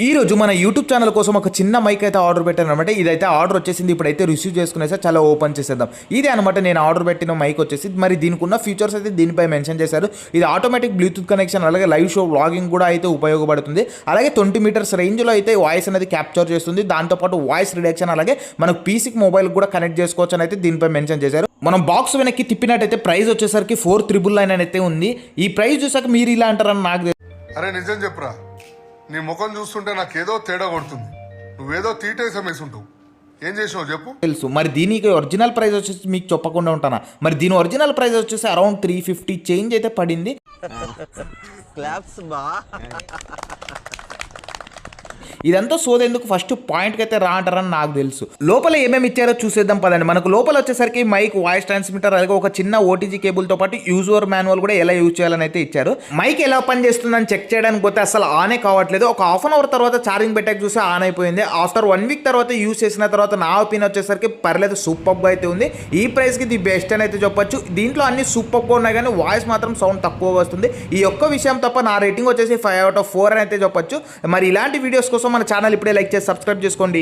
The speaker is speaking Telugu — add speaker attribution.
Speaker 1: ఈ రోజు మన యూట్యూబ్ ఛానల్ కోసం ఒక చిన్న మైక్ అయితే ఆర్డర్ పెట్టాను అనమాట. ఇదైతే ఆర్డర్ వచ్చేసింది, ఇప్పుడైతే రిసీవ్ చేసుకునేసా చాలా ఓపెన్ చేసేద్దాం. ఇదే అనమాట నేను ఆర్డర్ పెట్టిన మైక్ వచ్చేసి. మరి దీనికి ఉన్న ఫీచర్స్ అయితే దీనిపై మెన్షన్ చేశారు. ఇది ఆటోమేటిక్ బ్లూటూత్ కనెక్షన్, అలాగే లైవ్ షో వ్లాగింగ్ కూడా అయితే ఉపయోగపడుతుంది. అలాగే 20 మీటర్స్ రేంజ్లో అయితే వాయిస్ అనేది క్యాప్చర్ చేస్తుంది. దాంతోపాటు వాయిస్ రిడక్షన్, అలాగే మనకు పీసీకి మొబైల్ కూడా కనెక్ట్ చేసుకోవచ్చు అని అయితే దీనిపై మెన్షన్ చేశారు. మనం బాక్స్ వెనక్కి తిప్పినట్టయితే ప్రైస్ వచ్చేసరికి 4,999 అయితే ఉంది. ఈ ప్రైస్ చూసాక మీరు ఇలా అంటారని నాకు తెలియదు.
Speaker 2: అరే నిజం చెప్పురా, నీ ముఖం చూస్తుంటే నాకేదో తేడా కొడుతుంది. నువ్వేదో తీటేసం వేసుంటావు. ఏం చేసినావు చెప్పు.
Speaker 1: తెలుసు. మరి దీనికి ఒరిజినల్ ప్రైస్ వచ్చేసి మీకు చెప్పకుండా ఉంటానా? మరి దీని ఒరిజినల్ ప్రైస్ వచ్చేసి అరౌండ్ 350 చేంజ్ అయితే పడింది. ఇదంతా సోదెందుకు, ఫస్ట్ పాయింట్కి అయితే రా అంటారని నాకు తెలుసు. లోపల ఏమేమి ఇచ్చారో చూసేద్దాం పదండి. మనకు లోపల వచ్చేసరికి మైక్, వాయిస్ ట్రాన్స్మిటర్, అలాగే ఒక చిన్న ఓటీజీ కేబుల్తో పాటు యూజర్ మాన్యువల్ కూడా ఎలా యూజ్ చేయాలని అయితే ఇచ్చారు. మైక్ ఎలా పనిచేస్తుందని చెక్ చేయడానికి పోతే అసలు ఆనే కావట్లేదు. ఒక హాఫ్ అన్ అవర్ తర్వాత ఛార్జింగ్ పెట్టాక చూసి ఆన్ అయిపోయింది. ఆఫ్టర్ 1 వీక్ తర్వాత యూజ్ చేసిన తర్వాత నా ఒపీనియన్ వచ్చేసరికి పర్లేదు, సూపర్గా అయితే ఉంది. ఈ ప్రైస్కి ది బెస్ట్ అని అయితే చెప్పొచ్చు. దీంట్లో అన్ని సూపర్గా ఉన్నాయి, కానీ వాయిస్ మాత్రం సౌండ్ తక్కువ వస్తుంది. ఈ ఒక్క విషయం తప్ప నా రేటింగ్ వచ్చేసి 5/4 అని అయితే చెప్పొచ్చు. మరి ఇలాంటి వీడియోస్ కోసం మన ఛానల్ ఇప్పుడే లైక్ చేసి సబ్స్క్రైబ్ చేసుకోండి.